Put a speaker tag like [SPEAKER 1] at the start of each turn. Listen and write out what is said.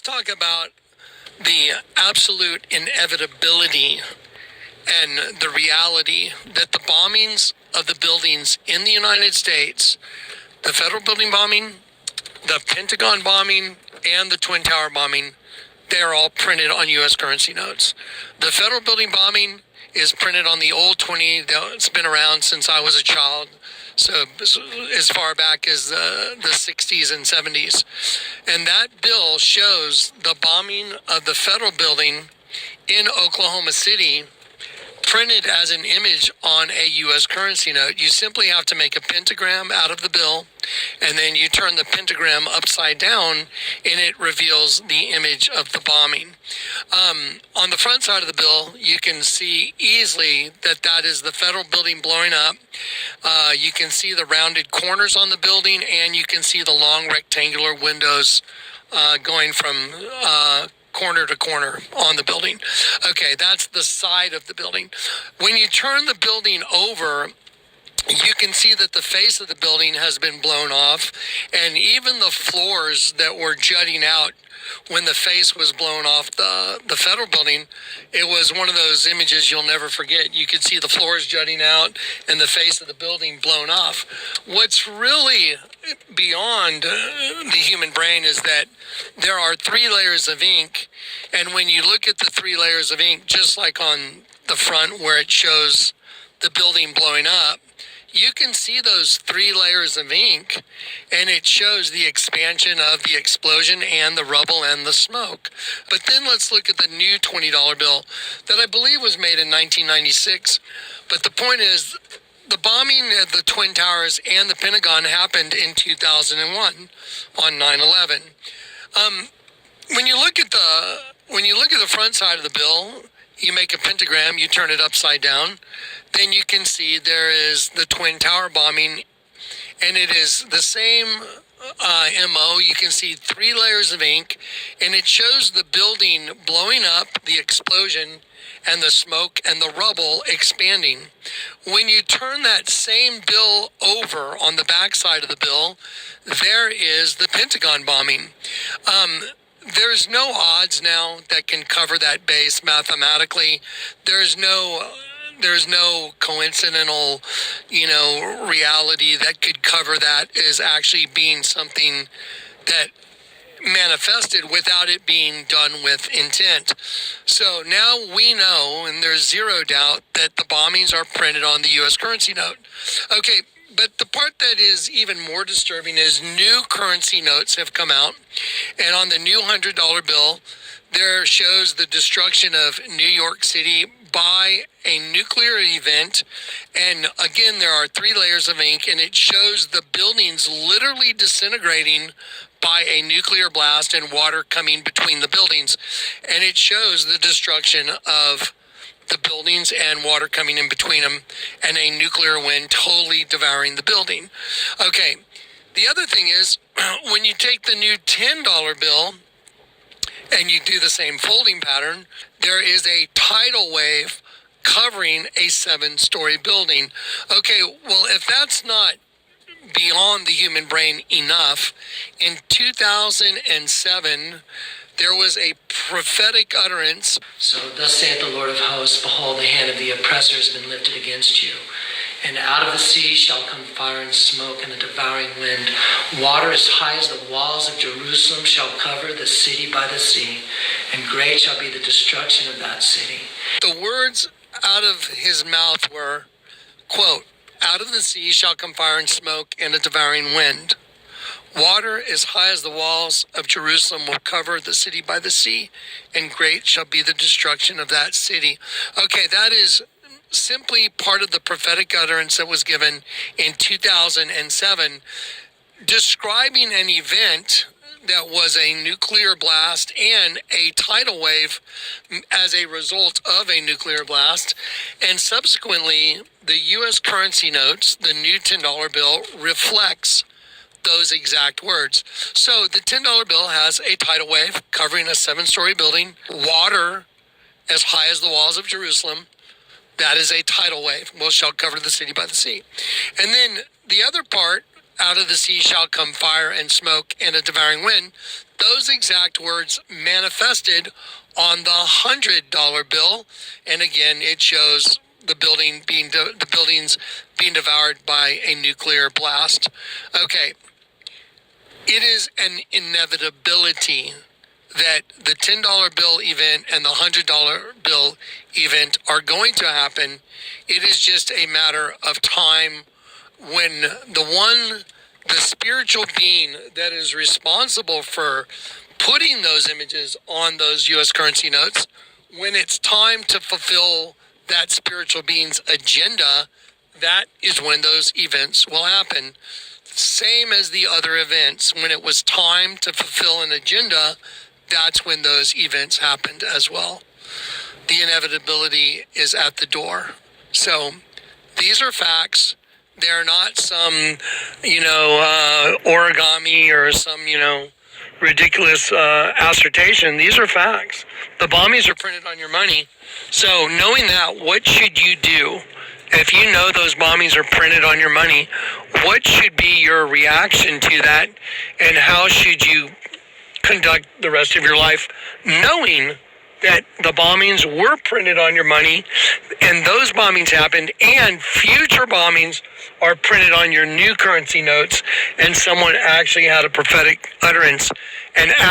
[SPEAKER 1] talk about the absolute inevitability and the reality that the bombings of the buildings in the United States, the federal building bombing, the Pentagon bombing, and the Twin Tower bombing, they're all printed on U.S. currency notes. The federal building bombing is printed on the old 20 that's been around since I was a child. So as far back as the 60s and 70s. And that bill shows the bombing of the federal building in Oklahoma City printed as an image on a U.S. currency note. You simply have to make a pentagram out of the bill, and then you turn the pentagram upside down, and it reveals the image of the bombing. On the front side of the bill, you can see easily that that is the federal building blowing up. You can see the rounded corners on the building, and you can see the long rectangular windows going from corner to corner on the building. Okay, that's the side of the building. When you turn the building over, you can see that the face of the building has been blown off, and even the floors that were jutting out when the face was blown off the federal building, it was one of those images you'll never forget. You could see the floors jutting out and the face of the building blown off. What's really beyond the human brain is that there are 3 layers of ink, and when you look at the 3 layers of ink, just like on the front where it shows the building blowing up, you can see those 3 layers of ink, and it shows the expansion of the explosion and the rubble and the smoke. But then let's look at the new $20 bill that I believe was made in 1996. But the point is, the bombing at the Twin Towers and the Pentagon happened in 2001 on 9/11. When you look at the front side of the bill, you make a pentagram, you turn it upside down, then you can see there is the Twin Tower bombing, and it is the same MO. You can see 3 layers of ink, and it shows the building blowing up, the explosion, and the smoke and the rubble expanding. When you turn that same bill over on the back side of the bill, there is the Pentagon bombing. There's no odds now that can cover that base mathematically. There's no coincidental, reality that could cover that as actually being something that manifested without it being done with intent. So now we know, and there's zero doubt, that the bombings are printed on the U.S. currency note. Okay, but the part that is even more disturbing is new currency notes have come out, and on the new $100 bill, there shows the destruction of New York City by a nuclear event. And again, there are 3 layers of ink, and it shows the buildings literally disintegrating by a nuclear blast and water coming between the buildings. And it shows the destruction of the buildings and water coming in between them, and a nuclear wind totally devouring the building. Okay, the other thing is, when you take the new $10 bill and you do the same folding pattern, there is a tidal wave covering a 7-story building. Okay, well, if that's not beyond the human brain enough, in 2007, there was a prophetic utterance. So thus saith the Lord of hosts, behold, the hand of the oppressor has been lifted against you. And out of the sea shall come fire and smoke and a devouring wind. Water as high as the walls of Jerusalem shall cover the city by the sea, and great shall be the destruction of that city. The words out of his mouth were, quote, out of the sea shall come fire and smoke and a devouring wind. Water as high as the walls of Jerusalem will cover the city by the sea, and great shall be the destruction of that city. Okay, that is simply part of the prophetic utterance that was given in 2007, describing an event that was a nuclear blast and a tidal wave as a result of a nuclear blast. And subsequently, the U.S. currency notes, the new $10 bill, reflects those exact words. So the $10 bill has a tidal wave covering a 7-story building, water as high as the walls of Jerusalem. That is a tidal wave. Most shall cover the city by the sea. And then the other part out of the sea shall come fire and smoke and a devouring wind. Those exact words manifested on the $100 bill. And again, it shows the buildings being devoured by a nuclear blast. Okay. It is an inevitability that the $10 bill event and the $100 bill event are going to happen. It is just a matter of time when the spiritual being that is responsible for putting those images on those U.S. currency notes, when it's time to fulfill that spiritual being's agenda, that is when those events will happen. Same as the other events. When it was time to fulfill an agenda, that's when those events happened as well. The inevitability is at the door. So these are facts. They're not some, origami or some, ridiculous assertion. These are facts. The bombings are printed on your money. So knowing that, what should you do? If you know those bombings are printed on your money, what should be your reaction to that? And how should you conduct the rest of your life knowing that the bombings were printed on your money and those bombings happened and future bombings are printed on your new currency notes and someone actually had a prophetic utterance and